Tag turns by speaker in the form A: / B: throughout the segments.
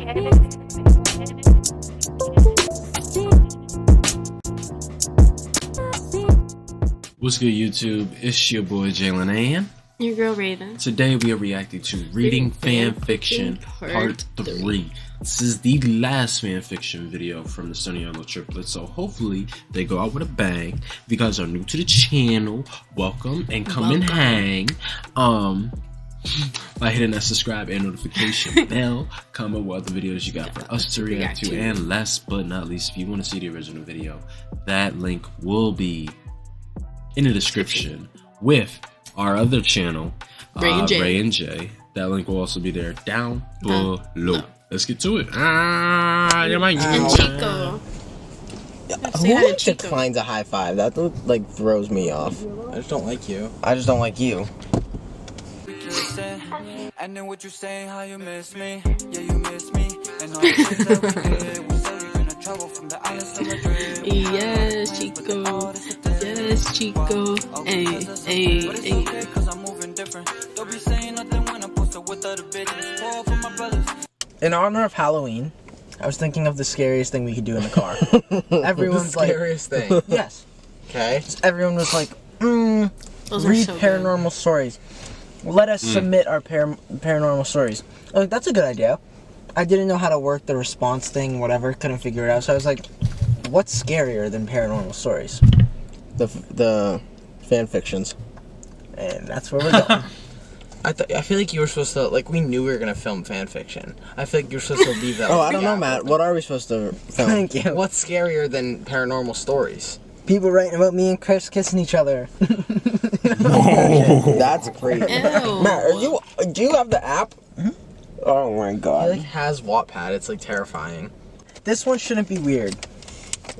A: What's good, YouTube? It's your boy Jalen and
B: your girl Raven.
A: Today we are reacting to Reading Fan Fiction Part 3. This is the last fan fiction video from the Sturniolo triplets, so hopefully they go out with a bang. If you guys are new to the channel, welcome and come and hang. By hitting that subscribe and notification bell, comment what other videos you got for us to react to, and last but not least, if you want to see the original video, that link will be in the description with our other channel, Rae Jae. That link will also be there down below. Let's get to it.
B: And Chico.
C: Who declines a high five? That like throws me off.
D: I just don't like you.
C: I just don't like you.
E: And then what you say, how you miss me? Yeah, you miss me. And all the things that we did, we said you're gonna travel from the islands to Madrid.
B: Yes, Chico. Yes, Chico. Hey, hey, hey.
E: Cause I'm moving different. Don't be saying nothing when I'm posted with other bitches. Pour for my brothers.
D: In honor of Halloween, I was thinking of the scariest thing we could do in the car. Everyone's
C: The scariest
D: like,
C: thing.
D: Yes.
C: Okay.
D: Everyone was like,
B: Those are
D: read
B: so
D: paranormal
B: good.
D: stories. Let us submit our paranormal stories. I was like, that's a good idea. I didn't know how to work the response thing, whatever. Couldn't figure it out. So I was like, what's scarier than paranormal stories?
C: The fan fictions.
D: And that's where we're going.
F: I feel like you were supposed to, like, we knew we were going to film fan fiction. I feel like you're supposed to leave that.
C: Oh, I don't know, Matt. What are we supposed to film?
D: Thank you.
F: What's scarier than paranormal stories?
D: People writing about me and Chris kissing each other.
C: That's crazy.
B: Ew.
C: Matt, do you have the app?
D: Mm-hmm.
C: Oh my
F: He,
C: god.
F: like, has Wattpad. It's, like, terrifying.
D: This one shouldn't be weird.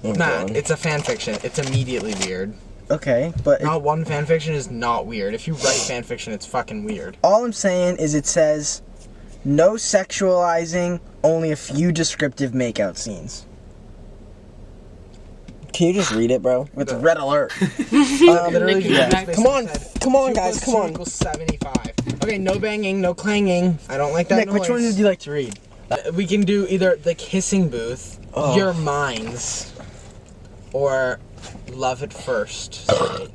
C: Oh,
F: Matt,
C: God.
F: it's a fan fiction. It's immediately weird.
D: Okay, but
F: Not one fan fiction is not weird. If you write fan fiction, it's fucking weird.
D: all I'm saying is it says no sexualizing, only a few descriptive makeout scenes.
C: Can you just read it, bro?
D: With red alert.
F: Literally,
B: Nicky
F: yeah.
B: back.
C: Come on, guys, come on.
F: Equals 75. Okay, no banging, no clanging. I don't like that
D: Nick,
F: noise.
D: which one would you like to read?
F: We can do either The Kissing Booth, Your Minds, or Love at First Sight.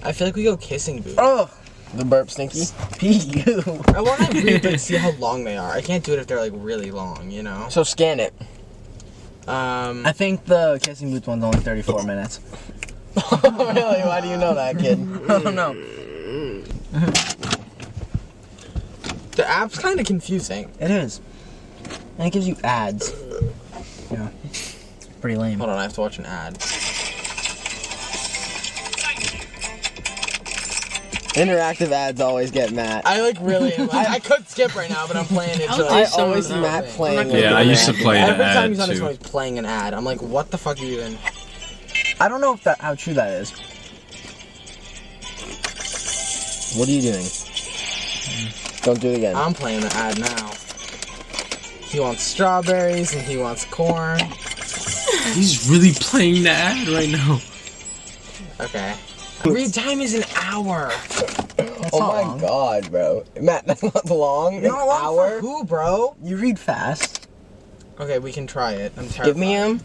F: I feel like we go Kissing Booth.
D: Oh,
C: The burp stinky.
D: P.U.
F: I want to read and see how long they are. I can't do it if they're like really long, you know?
C: So scan it.
D: I think the kissing booth one's only 34 minutes.
C: Really? Why do you know that, kid?
D: I don't know.
F: The app's kind of confusing.
D: It is. And it gives you ads. Yeah. It's pretty lame.
F: Hold on, I have to watch an ad.
C: Interactive ads always get Matt.
F: I like really am. I could skip right now, but I'm playing it. So
C: I
B: some
C: always
B: of
C: see
B: them.
C: Matt playing.
B: I'm not
C: with
A: Yeah,
C: the
A: I used to
C: ad.
A: play the
F: every time
A: ad
F: he's on his
A: too.
F: phone, he's playing an ad. I'm like, what the fuck are you doing?
D: I don't know how true that is.
C: What are you doing? Don't do it again.
F: I'm playing the ad now. He wants strawberries and he wants corn.
A: He's really playing the ad right now.
F: Okay. Read time is an hour.
C: Oh my god, bro. Matt, that's not long. An
F: Not long for
C: hour?
F: who, bro?
D: You read fast.
F: Okay, we can try it. I'm terrified.
C: Give me him.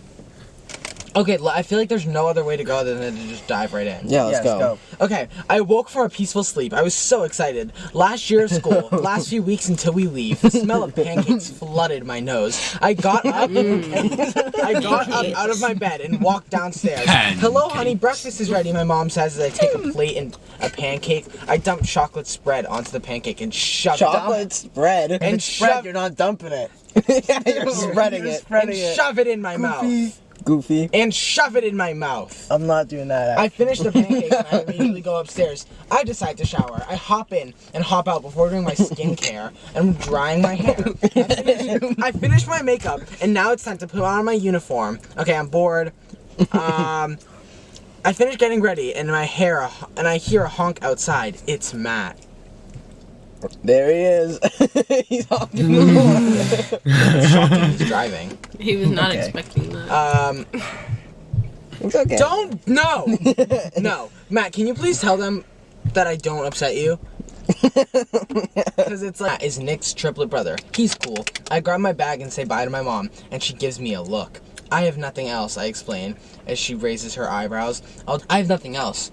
F: Okay, I feel like there's no other way to go other than to just dive right in.
C: Yeah, let's go.
F: Okay, I woke from a peaceful sleep. I was so excited. Last year of school, last few weeks until we leave, the smell of pancakes flooded my nose. I got up out of my bed and walked downstairs. Hello, honey, breakfast is ready, my mom says as I take a plate and a pancake. I dumped chocolate spread onto the pancake and shoved
C: Chocolate spread.
D: And
F: and
D: spread,
F: shove,
D: you're not dumping it.
C: Yeah, you're spreading it.
F: and shove it in my mouth.
C: Goofy.
F: And shove it in my mouth.
D: I'm not doing that.
F: I finish the pancakes and I immediately go upstairs. I decide to shower. I hop in and hop out before doing my skincare and drying my hair. I finish my makeup and now it's time to put on my uniform. Okay, I'm bored. I finish getting ready and I hear a honk outside. It's Matt.
C: There he is. He's honking.
F: It's shocking he's driving.
B: He was not expecting that.
C: It's okay.
F: No, Matt, can you please tell them that I don't upset you? Because it's like, is Nick's triplet brother. He's cool. I grab my bag and say bye to my mom, and she gives me a look. I have nothing else, I explain, as she raises her eyebrows. I have nothing else.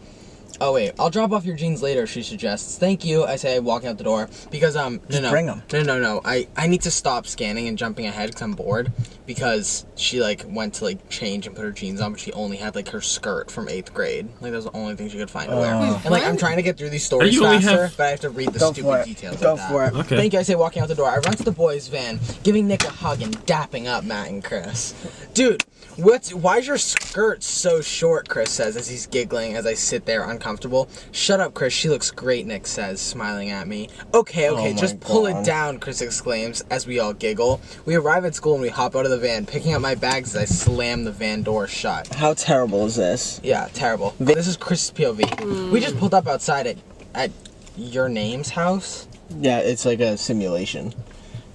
F: Oh wait, I'll drop off your jeans later, she suggests. Thank you, I say, walking out the door. Because,
D: bring them.
F: No. I need to stop scanning and jumping ahead because I'm bored. Because she, like, went to, like, change and put her jeans on, but she only had, like, her skirt from 8th grade. Like, that was the only thing she could find to wear. And, like, I'm trying to get through these stories faster, but I have to read the stupid details of that.
D: Go for it.
A: Okay.
F: Thank you, I say, walking out the door. I run to the boys' van, giving Nick a hug and dapping up Matt and Chris. Dude, why's your skirt so short, Chris says as he's giggling as I sit there uncomfortable. Shut up, Chris, she looks great, Nick says, smiling at me. Okay, just pull it down, Chris exclaims as we all giggle. We arrive at school and we hop out of the van, picking up my bags as I slam the van door shut.
C: How terrible is this?
F: Yeah, terrible. This is Chris' POV. We just pulled up outside at your name's house.
C: Yeah, it's like a simulation.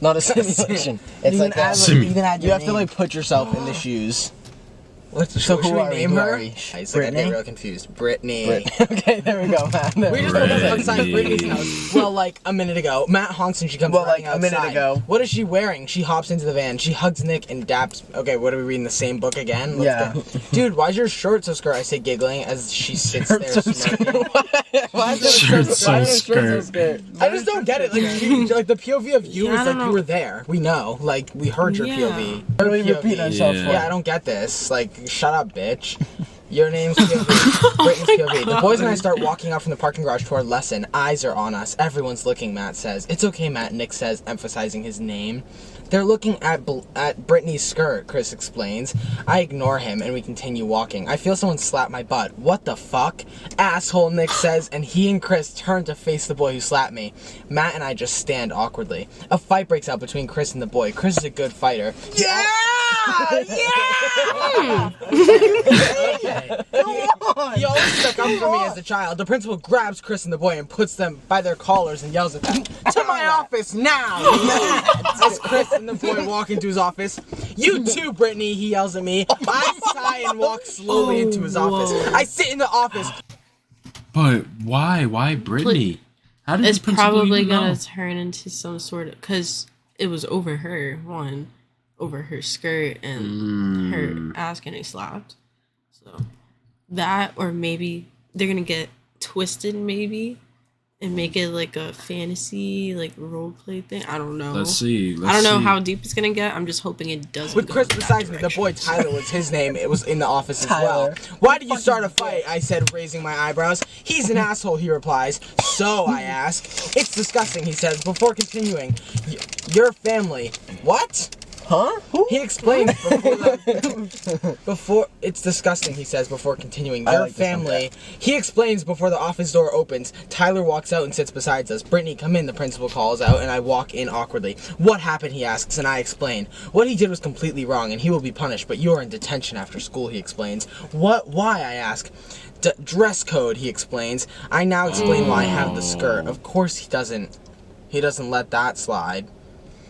C: Not a simulation. It's
D: You
C: like
D: can
C: that.
D: add
C: You have to like put yourself in the shoes.
F: So
C: who
F: should we
C: are
F: name
C: you?
F: her?
C: Who are you?
F: I just, like, I get
D: Brittany?
F: real confused. Brittany.
C: Okay, there we go, man.
F: We just pulled up outside
A: Brittany.
F: Brittany's house. Well, like a minute ago. Matt honks and she comes
C: Well,
F: running
C: like, a minute
F: outside.
C: ago.
F: What is she wearing? She hops into the van. She hugs Nick and daps. Okay, what are we reading? The same book again?
C: Yeah.
F: Go. Dude, why's your shirt so skirt? I say, giggling as she sits there smirking.
C: Why is it
A: Shirt
C: a
A: so
C: skirt?
A: skirt.
F: I just don't get it. Like the POV of you
B: Yeah, I
F: is
B: don't
F: like
B: know.
F: you were there. We know. Like we heard your
B: Yeah.
F: POV.
C: What are we
F: Your
C: repeating
F: POV.
C: ourselves for?
F: Yeah, I don't get this. Like, shut up, bitch. Your name's POV. Britain's POV. The boys and I start walking out from the parking garage to our lesson. Eyes are on us. Everyone's looking, Matt says. It's okay, Matt, Nick says, emphasizing his name. They're looking at Brittany's skirt, Chris explains. I ignore him and we continue walking. I feel someone slap my butt. What the fuck? Asshole, Nick says, and he and Chris turn to face the boy who slapped me. Matt and I just stand awkwardly. A fight breaks out between Chris and the boy. Chris is a good fighter. Yeah! He always stuck up for me as a child. The principal grabs Chris and the boy and puts them by their collars and yells at them, "To my office now!" As Chris and the boy walk into his office. "You too, Brittany," he yells at me. I sigh and walk slowly into his office. I sit in the office.
A: But why? Why Brittany? How did
B: It's
A: the principal
B: probably
A: even
B: gonna
A: know?
B: turn into some sort of, because it was over her, over her skirt and her ass getting slapped. So that, or maybe they're gonna get twisted maybe and make it like a fantasy, like role play thing. I don't know.
A: Let's see.
B: I don't know how deep it's gonna get. I'm just hoping it doesn't.
F: With
B: go
F: Chris
B: in that
F: beside me, the
B: direction.
F: boy Tyler was his name. It was in the office as
C: Tyler.
F: well. "Why did you start a fight?" I said, raising my eyebrows. "He's an asshole," he replies. "So?" I ask. "It's disgusting," he says, before continuing. "Your family." What?
C: Huh?
F: He explains before it's disgusting, he says before continuing.
C: I
F: Your
C: like this one,
F: family. He explains before the office door opens. Tyler walks out and sits beside us. "Brittany, come in," the principal calls out, and I walk in awkwardly. "What happened?" he asks, and I explain. "What he did was completely wrong, and he will be punished, but you are in detention after school," he explains. "What? Why?" I ask. Dress code, he explains. I now explain why I have the skirt. Of course he doesn't let that slide.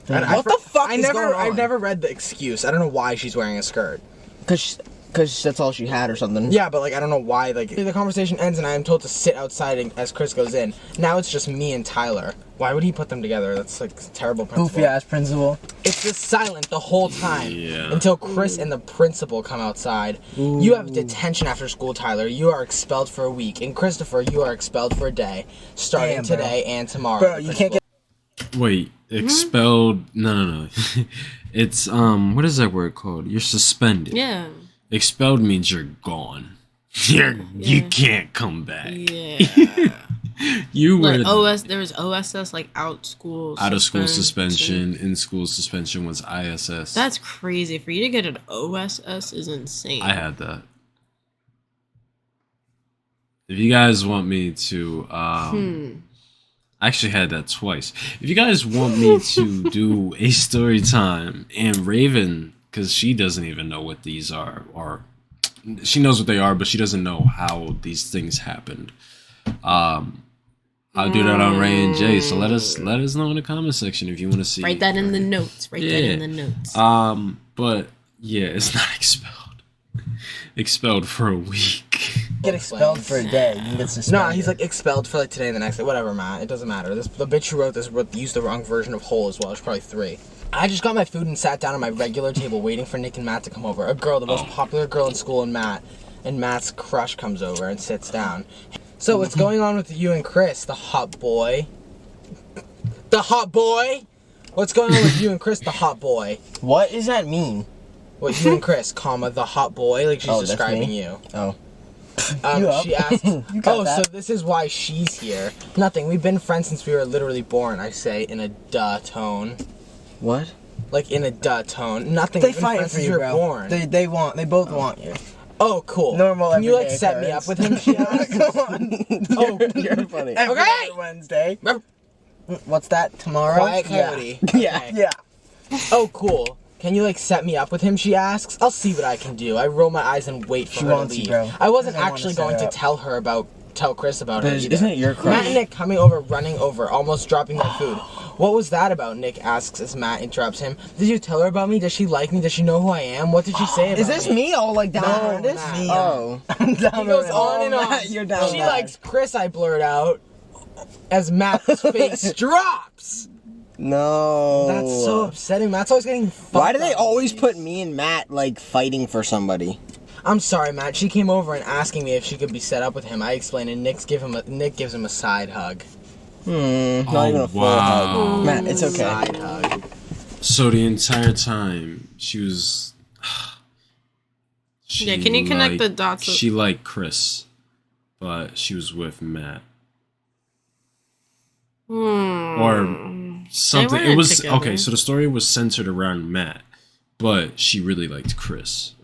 C: What the fuck is going on?
F: I've never read the excuse. I don't know why she's wearing a skirt.
C: Cause that's all she had or something.
F: Yeah, but like I don't know why. Like the conversation ends and I am told to sit outside as Chris goes in. Now it's just me and Tyler. Why would he put them together? That's like terrible principal.
D: Goofy ass principal.
F: It's just silent the whole time
A: Yeah.
F: until Chris and the principal come outside. "You have detention after school, Tyler. You are expelled for a week. And Christopher, you are expelled for a day, starting
D: Damn, bro.
F: today and tomorrow."
D: Bro,
F: the
D: you can't
F: principal-
A: Wait, expelled? No. It's what is that word called? You're suspended.
B: Yeah.
A: Expelled means you're gone. You can't come back.
B: Yeah.
A: You were
B: Like there was OSS, like out of school
A: suspension. In school suspension was ISS.
B: That's crazy. For you to get an OSS is insane.
A: I had that. If you guys want me to I actually had that twice. If you guys want me to do a story time and Raven, because she doesn't even know what these are, or she knows what they are, but she doesn't know how these things happened. I'll do that on Rae and Jae. So let us know in the comment section if you want to see.
B: Write that in the notes. Write that in the notes.
A: But yeah, it's not expelled. Expelled for a week.
D: get expelled for a day. You can get suspended.
F: No, he's like expelled for like today and the next day. Whatever, Matt. It doesn't matter. The bitch who wrote this used the wrong version of whole as well. It's probably 3. I just got my food and sat down at my regular table waiting for Nick and Matt to come over. A girl, the most popular girl in school, and Matt's crush comes over and sits down. So what's going on with you and Chris, the hot boy? The hot boy? What's going on with you and Chris, the hot boy?
C: What does that mean?
F: What, you and Chris, comma, the hot boy? Like she's describing you.
C: Oh.
F: She asked, so this is why she's here. Nothing, we've been friends since we were literally born, I say, in a duh tone.
C: What?
F: Like in a duh tone. Nothing,
D: They
F: we've been
D: fight
F: friends
D: for
F: since
D: you,
F: we were
D: bro.
F: born.
D: They both want you.
F: Oh, cool.
D: Normal
F: Can you like
D: everyday
F: set me up
D: occurrence.
F: with him? She asked.
D: Come on.
F: Oh,
C: You're funny.
D: Every
F: Okay.
D: other Wednesday.
F: Remember-
D: What's that? Tomorrow?
F: Quiet Coyote.
C: Yeah.
F: Okay.
D: Yeah.
F: Oh, cool. Can you like set me up with him? She asks. I'll see what I can do. I roll my eyes and wait for
D: She
F: her to
D: wants you,
F: leave.
D: bro.
F: I wasn't
D: Doesn't wanna
F: actually
D: set
F: going
D: her
F: to
D: up.
F: tell Chris about her.
C: Isn't
F: either.
C: it your crush?
F: Matt and Nick coming over, running over, almost dropping their food. What was that about? Nick asks as Matt interrupts him. Did you tell her about me? Does she like me? Does she know who I am? What did she say about
C: Is this
F: me?
C: me all like down
F: No,
C: around this?
F: Matt.
D: Me.
C: Oh.
D: I'm down
F: He goes
D: around.
F: on and on.
C: Matt, you're down
F: She
C: bad.
F: likes Chris, I blurt out, as Matt's face drops.
C: No.
F: That's so upsetting. Matt's always getting fucked
C: Why do they
F: up.
C: always put me and Matt like fighting for somebody?
F: I'm sorry, Matt. She came over and asking me if she could be set up with him. I explained, and Nick gives him a side hug.
C: Not even a full
A: wow.
C: hug. Matt, it's okay.
F: Side hug.
A: So the entire time she was.
B: Yeah, can you connect the dots?
A: She liked Chris, but she was with Matt. Or something.
B: weren't
A: It was
B: together.
A: okay. So the story was centered around Matt, but she really liked Chris.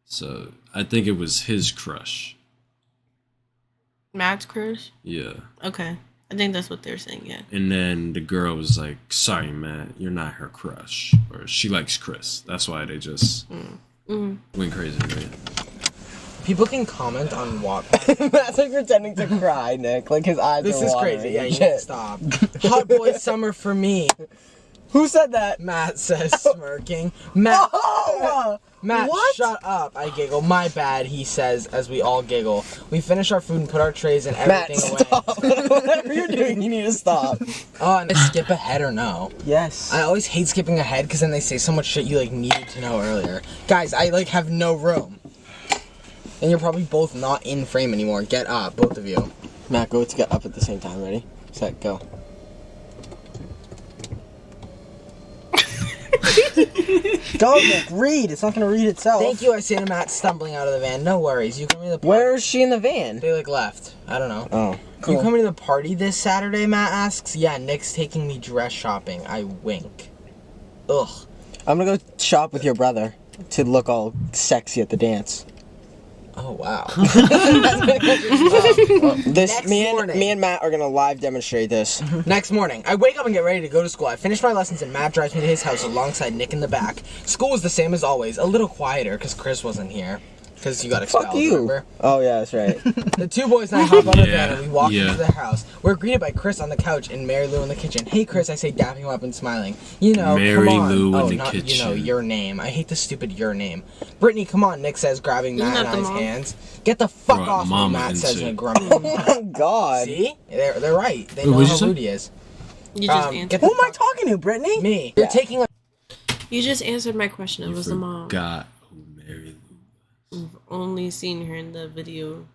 A: So I think it was his crush.
B: Matt's crush?
A: Yeah.
B: Okay. I think that's what they're saying, yeah.
A: And then the girl was like, "Sorry, Matt, you're not her crush," or she likes Chris. That's why they just went crazy. Right?
F: People can comment on what.
C: Matt's like pretending to cry, Nick. Like his eyes
F: This
C: are
F: is
C: watering.
F: crazy. Yeah, you need to stop. Hot boy summer for me.
C: Who said that?
F: Matt says, smirking. Matt,
C: Oh!
F: Matt,
C: what?
F: shut up. I giggle. My bad, he says, as we all giggle. We finish our food and put our trays and
C: Matt,
F: everything away.
C: stop. Whatever you're doing, you need to stop.
F: Oh, and I skip ahead or no?
D: Yes.
F: I always hate skipping ahead because then they say so much shit you like needed to know earlier. Guys, I like have no room. And you're probably both not in frame anymore. Get up, both of you.
C: Matt, go to get up at the same time. Ready? Set, go.
D: Go, Nick. Read. It's not gonna read itself.
F: Thank you, I say to Matt, stumbling out of the van. No worries. You coming to the party?
C: Where is she in the van?
F: They like left. I don't know.
C: Oh,
F: You
C: cool.
F: coming to the party this Saturday? Matt asks. Yeah, Nick's taking me dress shopping. I wink. Ugh.
C: I'm gonna go shop with your brother to look all sexy at the dance.
F: Oh wow.
C: This
F: Next
C: me
F: morning.
C: and Matt are gonna live demonstrate this.
F: Next morning, I wake up and get ready to go to school. I finish my lessons and Matt drives me to his house alongside Nick in the back. School was the same as always, a little quieter because Chris wasn't here. Because you got expelled,
C: Fuck you.
F: remember?
C: Oh yeah, that's right.
F: The two boys and I hop on the
A: Yeah,
F: van and we walk
A: yeah.
F: into their house. We're greeted by Chris on the couch and Mary Lou in the kitchen. Hey Chris, I say, dapping him up and smiling. You know,
A: Mary
F: come on.
A: Lou in
F: Oh,
A: the
F: not, you know,
A: kitchen.
F: your name. I hate the stupid your name. Brittany, come on, Nick says, grabbing Matt
B: not
F: and
B: the
F: I's
B: mom.
F: hands. Get the fuck
A: Brought
F: off me,
A: mama
F: Matt says in
A: into
F: a
A: it.
F: grumpy.
C: Oh God.
F: See? They're right. They
A: Wait,
F: know
A: what'd
F: how
A: you say?
F: rude he is.
B: You just
F: Get
B: answered.
F: the
D: Who am I
F: fuck-
D: talking to, Brittany?
F: Me. You're taking a
B: You just answered my question. It
A: You
B: was the mom.
A: forgot who Mary Lou.
B: We've only seen her in the video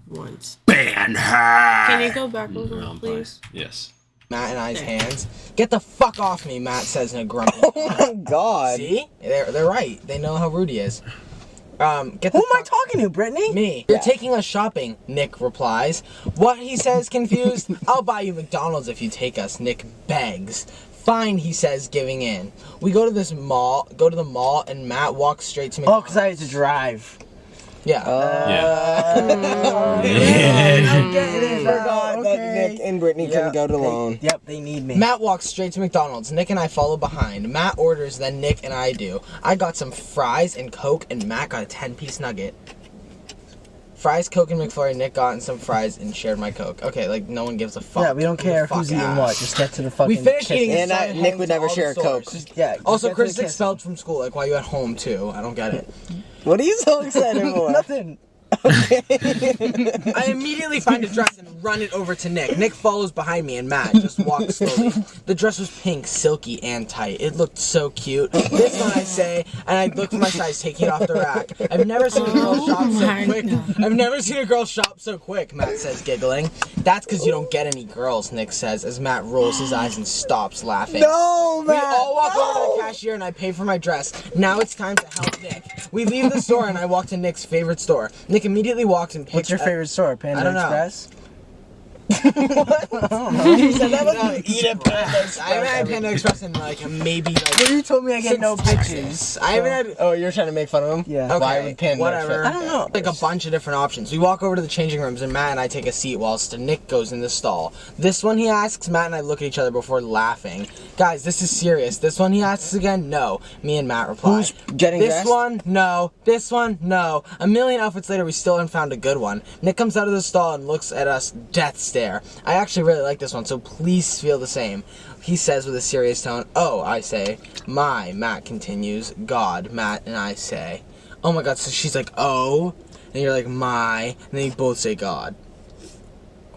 B: once.
A: Ban her.
B: Can you go back over,
A: I'm
B: please?
A: fine. Yes.
F: Matt and I's hands. Get the fuck off me, Matt says in a grumpy.
C: Oh God.
F: See? They're right. They know how rude he is. Get the
D: Who am I
F: fuck-
D: talking to, Brittany?
F: Me. You're taking us shopping, Nick replies. What, he says, confused. I'll buy you McDonald's if you take us, Nick begs. Fine, he says, giving in. We go to the mall, and Matt walks straight to
D: Oh,
F: McDonald's.
D: because I had to drive.
F: Yeah.
A: Yeah.
D: I'm getting it.
C: Forgot that
D: Okay.
C: Nick and Brittany couldn't go to alone.
D: Yep, they need me.
F: Matt walks straight to McDonald's. Nick and I follow behind. Matt orders, then Nick and I do. I got some fries and Coke, and Matt got a 10-piece nugget. Fries, Coke, and McFlurry. Nick got some fries and shared my Coke. Okay, like, no one gives a fuck.
D: Yeah, we don't
F: Who the
D: care
F: fuck
D: who's eating
F: asks?
D: what. Just get to the fucking.
F: We finished
D: kitchen.
F: eating
C: And
F: started
C: Nick
F: heading
C: would
F: to
C: never
F: all the
C: share a Coke.
F: stores.
D: Yeah. just
F: Also,
D: get to
F: Chris is
D: the kitchen.
F: expelled from school. Like, why are you at home, too? I don't get it.
C: What are you so excited for?
D: Nothing.
F: I immediately find a dress and run it over to Nick. Nick follows behind me and Matt just walks slowly. The dress was pink, silky, and tight. It looked so cute. This one I say, and I look for my size, taking it off the rack. I've never seen a girl shop so quick. I've never seen a girl shop so quick, Matt says, giggling. That's because you don't get any girls, Nick says, as Matt rolls his eyes and stops laughing.
C: No, Matt!
F: We all walk over to the cashier and I pay for my dress. Now it's time to help Nick. We leave the store and I walk to Nick's favorite store. Nick immediately walks and picks.
D: What's your favorite store? Panda
F: I don't know.
D: Express?
C: You said that was
F: Eat a Panda Express. I haven't had Panda Express in like maybe like.
D: Well, you told me I get
F: since
D: no
F: Texas.
D: bitches.
F: I haven't had.
C: Oh, you're trying to make fun of him?
D: Yeah.
F: Okay,
C: Why would Panda
F: whatever.
C: Express?
D: I don't know.
F: Like a bunch of different options. We walk over to the changing rooms and Matt and I take a seat whilst Nick goes in the stall. This one he asks, Matt and I look at each other before laughing. Guys, this is serious. This one he asks again, no. Me and Matt reply.
C: Who's getting
F: This
C: dressed?
F: one, no. This one, no. A million outfits later, we still haven't found a good one. Nick comes out of the stall and looks at us death stare. I actually really like this one, so please feel the same. He says with a serious tone, oh, I say. My, Matt continues. God, Matt and I say. Oh my god, so she's like, oh, and you're like, my, and then you both say God.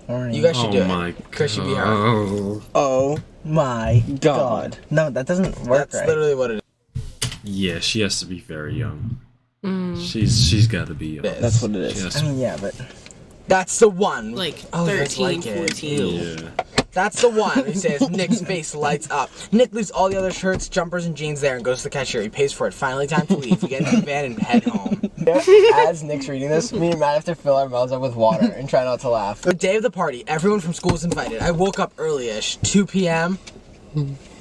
F: You guys should do it. Chris should be her.
C: Oh
D: My
C: God.
D: No, that doesn't work
F: That's
D: right.
F: literally what it
A: Yeah, she has to be very young. She's got to be young.
F: is.
C: That's what it
A: She
C: is.
A: has
D: I
A: to-
D: mean, yeah, but
F: That's the one.
B: Like
F: Oh, you guys
B: 13,
F: like it.
B: 14.
A: yeah.
F: That's the one. He says Nick's face lights up. Nick leaves all the other shirts, jumpers, and jeans there and goes to the cashier. He pays for it. Finally, time to leave. We get into the van and head home.
C: As Nick's reading this, me and Matt have to fill our mouths up with water and try not to laugh.
F: The day of the party, everyone from school is invited. I woke up early-ish, 2 p.m.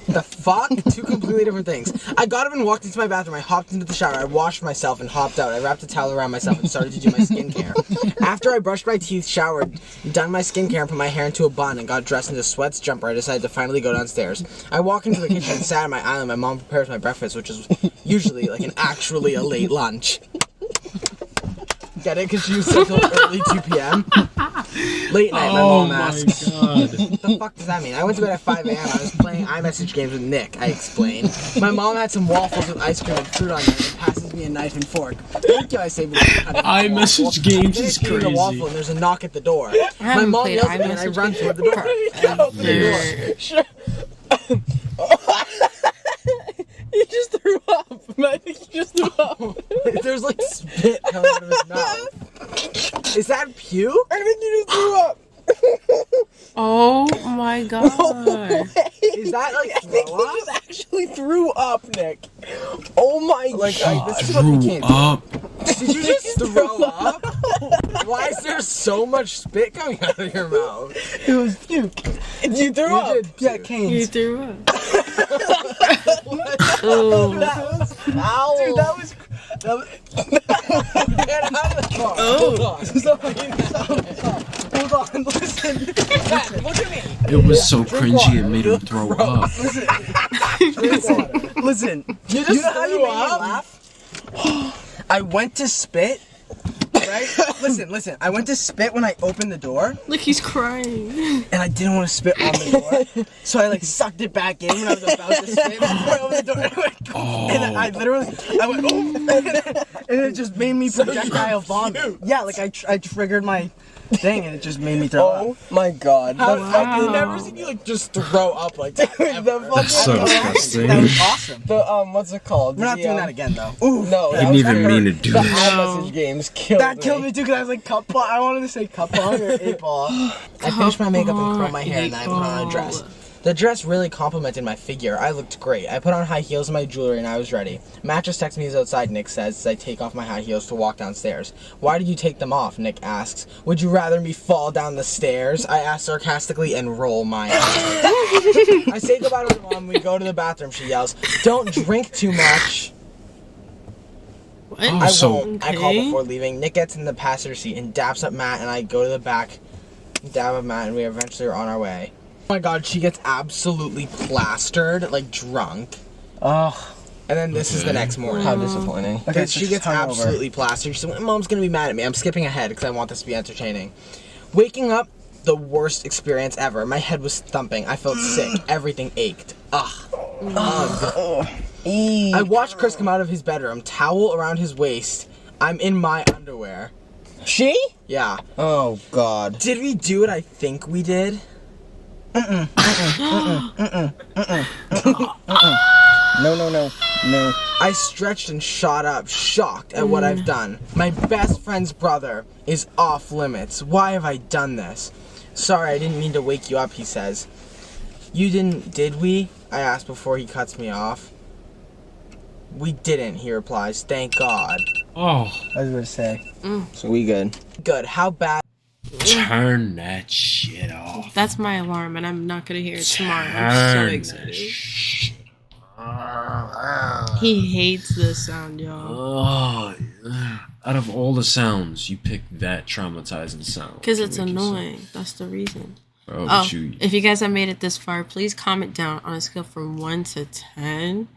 F: The fuck? Two completely different things. I got up and walked into my bathroom. I hopped into the shower. I washed myself and hopped out. I wrapped a towel around myself and started to do my skincare. After I brushed my teeth, showered, done my skincare, and put my hair into a bun and got dressed into a sweats jumper, I decided to finally go downstairs. I walk into the kitchen and sat on my island. My mom prepares my breakfast, which is usually like actually a late lunch. Get it? Because she was until early 2 p.m. Late night, my mom asks.
A: God.
F: What the fuck does that mean? I went to bed at 5 a.m. I was playing iMessage games with Nick, I explained. My mom had some waffles with ice cream and fruit on them and passes me a knife and fork. Thank you, I say.
A: iMessage games is
F: Then I eat a waffle
A: crazy.
F: and there's a knock at the door.
B: I
F: My
B: haven't
F: mom
B: played
F: yells at me and I
B: iMessage
F: run
B: games
F: toward the door.
C: He just threw up. Matt, he just threw up.
F: There's like spit coming out of his mouth. Is that puke?
C: I think you just threw up.
B: Oh my god.
F: Is that like
C: I think
F: throw
C: he
F: up?
C: just actually threw up, Nick. Oh my god.
F: This is what we
A: Threw
F: can't do.
A: up.
F: Did you just throw up? Why is there so much spit coming out of your mouth?
D: it was puke.
C: You threw
F: You
C: up.
F: did.
D: Yeah,
B: You
D: Canes.
B: threw up. Oh.
C: That was foul.
D: Dude, that was.
F: Get out of the car.
C: Hold on, listen. Matt, look at me.
A: It was so cringy it made him throw up.
D: Listen.
F: You just
D: know how you
F: threw
D: made me
F: up?
D: laugh? I went to spit. Right? Listen. I went to spit when I opened the door,
B: Look, he's crying.
D: and I didn't want to spit on the door, so I like sucked it back in when I was about to spit before I opened the door. And I went, and then I went, oh, and it just made me projectile vomit. Yeah, like I triggered my thing, and it just made me throw
C: Oh
D: up.
C: my god.
F: I've
B: Wow.
F: never seen you like just throw up like that.
C: The
A: That's so disgusting.
D: That was awesome.
C: The what's it called?
D: We're not
C: The,
D: doing that again, though.
C: No,
A: Didn't even mean to do
C: The
A: that.
C: iMessage games killed
D: That killed me too, because I was like, cup ball. I wanted to say cup ball or 8-ball.
F: I finished my makeup and curled my hair and then I put on a dress. The dress really complimented my figure. I looked great. I put on high heels and my jewelry and I was ready. Matt just texted me he's outside, Nick says, as I take off my high heels to walk downstairs. Why did you take them off? Nick asks. Would you rather me fall down the stairs? I ask sarcastically and roll my eyes. I say goodbye to my mom. We go to the bathroom. She yells, don't drink too much.
B: What?
A: Oh,
F: I
A: so
F: won't. I call before leaving. Nick gets in the passenger seat and daps up Matt, and I go to the back, dab up Matt, and we eventually are on our way. Oh my god, she gets absolutely plastered, like drunk.
D: Oh,
F: And then this is the next morning.
C: How disappointing.
D: okay.
F: She gets absolutely plastered. She said, my mom's gonna be mad at me. I'm skipping ahead because I want this to be entertaining. Waking up, the worst experience ever. My head was thumping. I felt sick. Everything ached. Ugh. Ugh. I watched Chris come out of his bedroom, towel around his waist. I'm in my underwear.
C: She?
F: Yeah.
C: Oh God.
F: Did we do what I think we did?
C: No.
F: I stretched and shot up, shocked at what I've done. My best friend's brother is off limits. Why have I done this? Sorry, I didn't mean to wake you up, he says. You didn't, did we? I asked before he cuts me off. We didn't, he replies. Thank God.
A: Oh,
D: I was gonna say.
C: So we good.
F: Good. How bad?
A: turn that shit off.
B: That's my alarm, and I'm not gonna hear it tomorrow. I'm so excited. He hates this sound, y'all.
A: Oh, out of all the sounds, you picked that traumatizing sound.
B: Because it's annoying. That's the reason.
A: Oh,
B: if you guys have made it this far, please comment down on a scale from 1 to 10.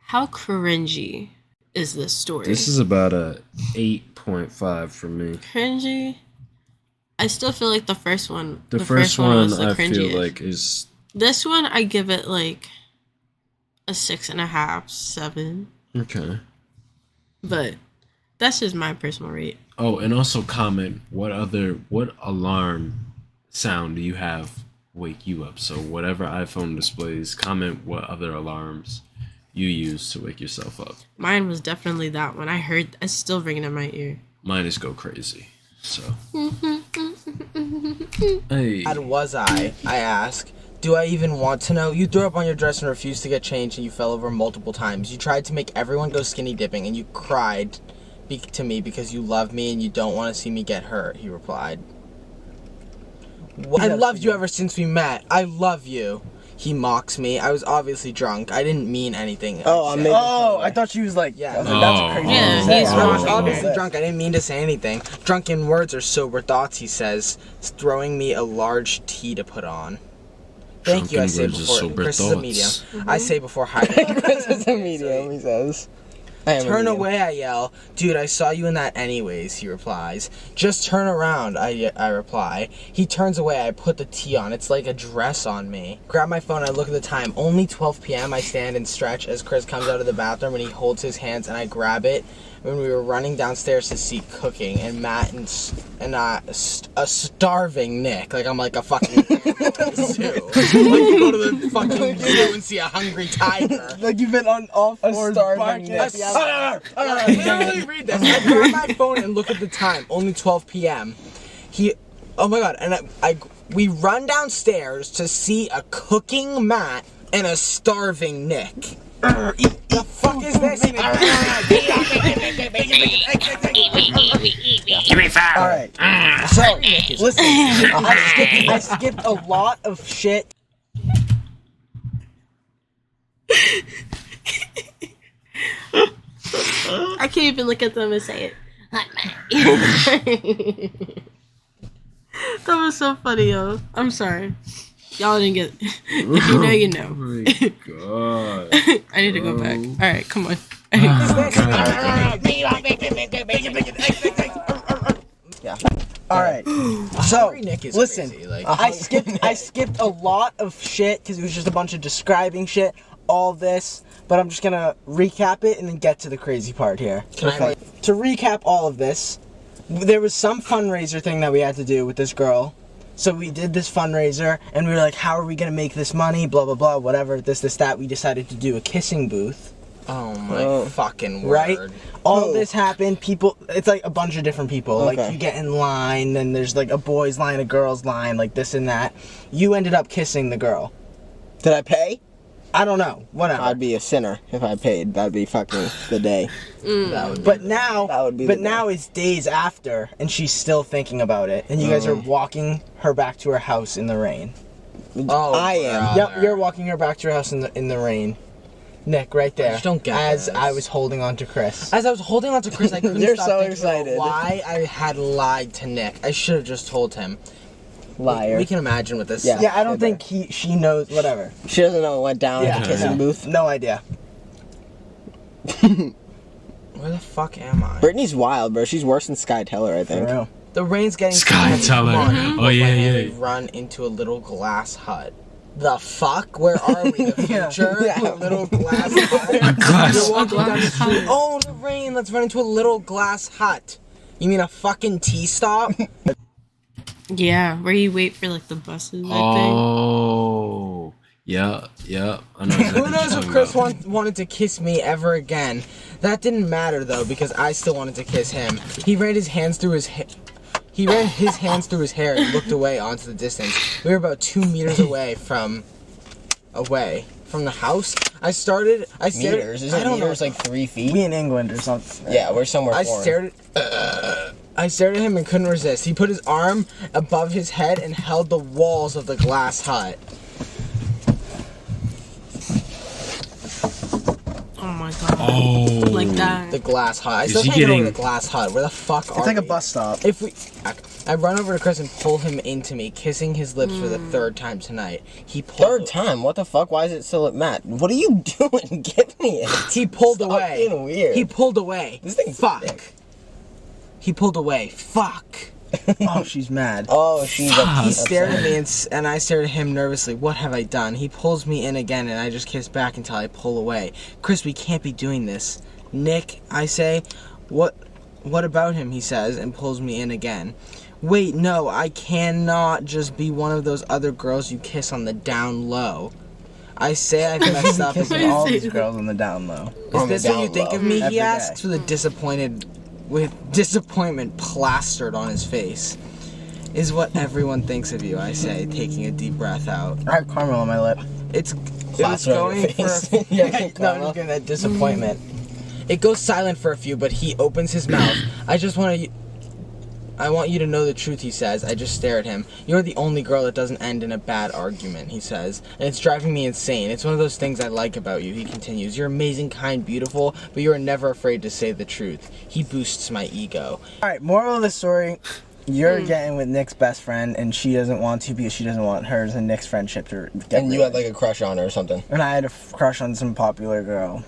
B: How cringy is this story?
A: This is about a 8.5 for me.
B: Cringy? I still feel like the first one.
A: The first one
B: was the
A: I
B: cringiest.
A: feel like is.
B: This one I give it like a 6.5, 7.
A: Okay.
B: But that's just my personal rate.
A: Oh, and also comment what alarm sound do you have wake you up? So whatever iPhone displays, comment what other alarms you use to wake yourself up.
B: Mine was definitely that one. I heard it's still ringing in my ear.
A: Mine is go crazy. So. Hey.
F: How was I ask. Do I even want to know? You threw up on your dress and refused to get changed, and you fell over multiple times. You tried to make everyone go skinny dipping, and you cried to me because you love me and you don't want to see me get hurt, he replied. I loved you ever since we met. I love you. He mocks me. I was obviously drunk. I didn't mean anything.
D: I thought she was like,
F: Yeah.
D: I was like, that's crazy.
B: Yeah,
D: to say.
B: he's
F: I was
B: mocking
F: obviously
B: her.
F: drunk. I didn't mean to say anything. Drunken words are sober thoughts, he says, throwing me a large tea to put on. Thank you, I say
A: Drunken words are
F: before.
A: sober
F: Chris is a medium.
A: thoughts.
F: I say before hiding.
C: Chris is a medium, he says. I am a
F: Turn
C: medium.
F: away, I yell. Dude, I saw you in that anyways, he replies. Just turn around, I reply. He turns away, I put the tea on. It's like a dress on me. Grab my phone, I look at the time. Only 12 p.m. I stand and stretch as Chris comes out of the bathroom and he holds his hands and I grab it. When we were running downstairs to see cooking and Matt and a starving Nick. Like I'm like a fucking zoo. Like you go to the fucking zoo and see a hungry tiger.
D: Like you've been on all fours barking.
F: Literally read this. I grab my phone and look at the time. Only 12 p.m. Oh my god! And we run downstairs to see a cooking Matt and a starving Nick. The fuck is this?
A: Give me five.
D: All right. So listen, I skipped a lot of shit.
B: I can't even look at them and say it. That was so funny, yo. I'm sorry. Y'all didn't get if you know, you know.
A: Oh my god.
B: I need to go back. Alright, come on.
D: Yeah. All right. So
F: Nick is
D: listen,
F: crazy, like-
D: I skipped a lot of shit because it was just a bunch of describing shit. All this, but I'm just gonna recap it and then get to the crazy part here.
F: Okay.
D: To recap all of this, there was some fundraiser thing that we had to do with this girl. So we did this fundraiser, and we were like, how are we gonna make this money? Blah blah blah, whatever. This that. We decided to do a kissing booth.
F: Oh my fucking word.
D: Right? All this happened. People, it's like a bunch of different people.
C: Okay.
D: Like you get in line, and there's like a boys line, a girls line, like this and that. You ended up kissing the girl.
C: Did I pay?
D: I don't know. Whatever.
C: I'd be a sinner if I paid. That'd be fucking the day.
D: But now,
C: That would be
D: but
C: the
D: now it's days after, and she's still thinking about it. And you guys are walking her back to her house in the rain.
F: Oh,
C: I am.
F: brother.
D: Yep, you're walking her back to her house in the rain. Nick, right there.
F: just don't get
D: as
F: this.
D: I was holding on to Chris.
F: As I was holding on to Chris, I couldn't
C: You're
F: stop
C: so
F: thinking about
C: excited.
F: why I had lied to Nick. I should have just told him.
C: Liar.
F: We can imagine what this.
C: Yeah.
D: Yeah, I don't think she knows. Whatever.
C: She doesn't know what went down
D: Yeah.
C: at the kissing booth.
D: No idea.
F: Where the fuck am I?
C: Brittany's wild, bro. She's worse than Sky Teller, I
D: For
C: think.
D: real.
F: The rain's getting
A: Sky
F: heavy.
A: Teller.
F: Come on.
A: Oh,
F: Hold
A: yeah,
F: my hand,
A: yeah.
F: we run into a little glass hut. The fuck? Where are we? The future?
C: Yeah.
F: A little glass hut.
A: Glass.
F: We're walking down the street. Oh, the rain. Let's run into a little glass hut. You mean a fucking T-stop?
B: Yeah, where you wait for like the buses.
A: Oh, yeah. I know exactly
F: Who knows if Chris wanted to kiss me ever again? That didn't matter though, because I still wanted to kiss him. He ran his hands through his hair. He ran his hands through his hair and looked away onto the distance. We were about 2 meters away from the house. I stared.
C: Meters? Isn't meters like 3 feet?
D: We in England or something.
C: Yeah, we're somewhere foreign.
F: I stared at him and couldn't resist. He put his arm above his head and held the walls of the glass hut.
B: Oh my god.
A: Oh.
B: Like that.
F: The glass hut. I
A: Is
F: still
A: he
F: can't get over
A: getting-
F: the glass hut. Where the fuck are
D: It's like a
F: we?
D: bus stop.
F: I run over to Chris and pull him into me, kissing his lips for the 3rd time tonight. He pulled.
C: 3rd time? What the fuck? Why is it still at Matt? What are you doing? Get me in.
F: He pulled
C: Stop
F: away.
C: being weird.
F: He pulled away.
C: This thing's
F: fuck.
C: thick.
F: He pulled away. Fuck.
D: Oh, she's mad.
C: Oh, she's
F: He stared at me and I stared at him nervously. What have I done? He pulls me in again and I just kiss back until I pull away. Chris, we can't be doing this. Nick, I say. What about him? He says and pulls me in again. Wait, no, I cannot just be one of those other girls you kiss on the down low. I say I've messed up.
D: Kissing all these girls on the down low.
F: Is this what you think of me?
D: Every
F: He asks
D: day.
F: with disappointment plastered on his face. Is what everyone thinks of you, I say, taking a deep breath out.
D: I have caramel on my lip.
F: It's
C: Plastered on your
F: going for
C: face. Yeah,
F: no, I'm
C: caramel.
F: just getting that disappointment. It goes silent for a few, but he opens his mouth. I want you to know the truth, he says. I just stare at him. You're the only girl that doesn't end in a bad argument, he says. And it's driving me insane. It's one of those things I like about you, he continues. You're amazing, kind, beautiful, but you are never afraid to say the truth. He boosts my ego.
D: Alright, moral of the story. You're getting with Nick's best friend, and she doesn't want to because she doesn't want hers and Nick's friendship to get
C: And you had like a crush on her or something.
D: And I had a crush on some popular girl.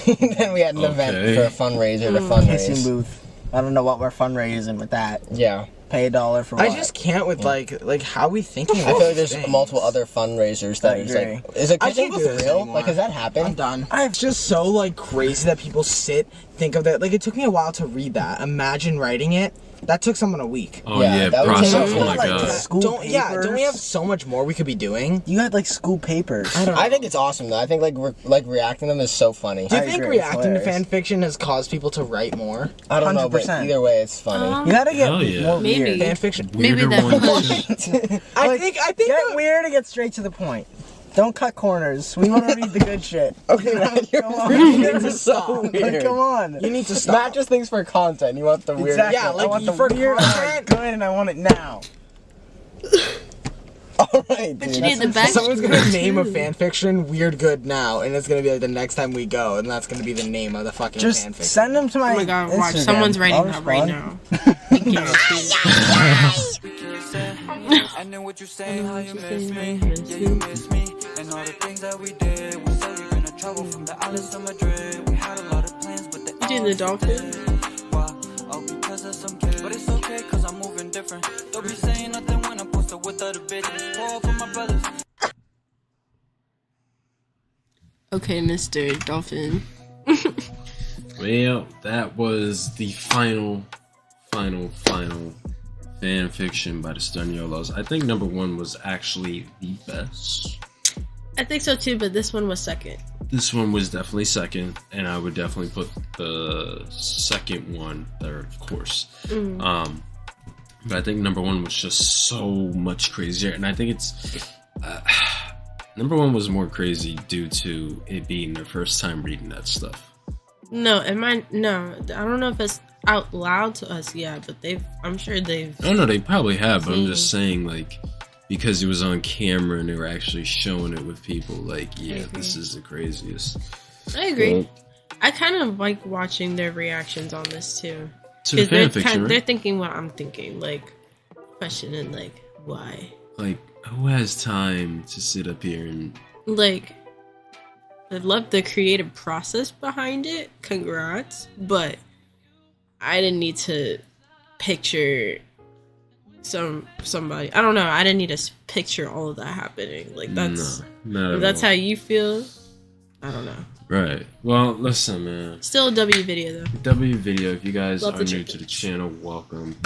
C: Then we had an event for a fundraiser to
D: Kissing
C: fundraise.
D: booth. I don't know what we're fundraising with that.
C: Yeah.
D: Pay $1 for
F: I
D: what?
F: just can't with like how we thinking.
C: I feel like there's multiple other fundraisers that
D: I
C: is
D: agree.
C: like, is it
F: I
C: kissing
F: can't do
C: booth
F: this
C: real?
F: anymore.
C: Like, has that
F: I'm
C: happened?
F: done. It's just so like crazy that people think of that. Like it took me a while to read that. Imagine writing it. That took someone a week.
A: Oh
C: Yeah,
A: yeah,
C: that would take
A: process.
C: up
A: Oh my
D: like
A: god.
D: school
F: Don't we have
D: papers.
F: so much more we could be doing?
D: You had like school papers.
C: I think it's awesome though. I think like reacting to them is so funny.
F: Do you
D: I
F: think
D: agree, it's
F: reacting to
D: hilarious.
F: fan fiction has caused people to write more?
C: I don't know, but
D: 100%.
C: either way, it's funny.
D: You gotta get
A: Hell yeah.
D: more
B: Maybe.
D: weird.
F: Fan fiction.
B: Maybe
A: Weirder
B: that
A: ones.
B: push.
F: I think
D: Get
F: that-
D: weird and get straight to the point. Don't cut corners. We want to read the good shit.
C: Okay, Matt, you're
D: Come on.
C: This is so
D: Like,
C: weird.
D: come on.
F: you need to stop.
C: Matt just thinks for content. You want the weird.
D: Exactly.
F: Yeah, like,
D: I want the
F: for
D: weird, I want it
F: content.
D: good, and I want it now.
C: All right,
B: But
C: dude.
B: you need the back.
F: Someone's gonna name a fan fiction "Weird Good" now, and it's gonna be like the next time we go, and that's gonna be the name of the fucking fan
D: Just
F: fiction.
D: send them to my
B: Oh my god, watch.
D: Instagram.
B: Someone's writing
D: I'll
B: that right
D: respond.
B: now. I guarantee.
E: And then what you say, how you miss me, yeah you miss me, and all the things that we did. We said we're gonna travel from the islands to Madrid. We had a lot of plans, but they
B: You do the dolphin?
E: Why? Oh, because of some kids. But it's okay, cause I'm moving different. Don't be saying nothing when I'm posted with other bitches. Pour for my brothers.
B: Okay, Mr. Dolphin.
A: Well, that was the final fan fiction by the Sturniolos. I think number 1 was actually the best.
B: I think so too, but this one was second.
A: This one was definitely second, and I would definitely put the second one third, of course. But I think number 1 was just so much crazier, and I think it's number 1 was more crazy due to it being their first time reading that stuff.
B: No, I don't know if it's out loud to us yet, but I'm sure they've.
A: Oh no, they probably have, but I'm just saying, like, because it was on camera and they were actually showing it with people, like, yeah, this is the craziest.
B: I agree.
A: Well,
B: I kind of like watching their reactions on this too.
A: to the
B: 'Cause
A: fan fiction,
B: they're
A: right?
B: thinking what I'm thinking, like questioning like why.
A: Like, who has time to sit up here and
B: Like, I love the creative process behind it. Congrats, but I didn't need to picture somebody. I don't know. I didn't need to picture all of that happening. Like that's
A: no, not
B: if
A: at
B: that's
A: all.
B: how you feel. I don't know.
A: Right. Well, listen, man.
B: Still a W video though.
A: W video. If you guys
B: Love
A: are
B: the
A: new
B: chickens.
A: to the channel, welcome.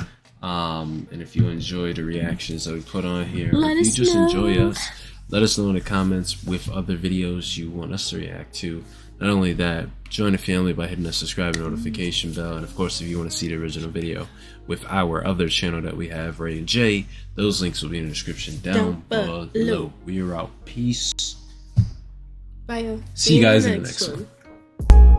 A: And if you enjoy the reactions that we put on here,
B: Let
A: if you
B: us
A: just
B: know.
A: enjoy us, let us know in the comments with other videos you want us to react to. Not only that, join the family by hitting the subscribe and notification bell. And of course, if you want to see the original video with our other channel that we have, Rae Jae, those links will be in the description down below. We are out. Peace.
B: Bye.
A: See you guys in the next one.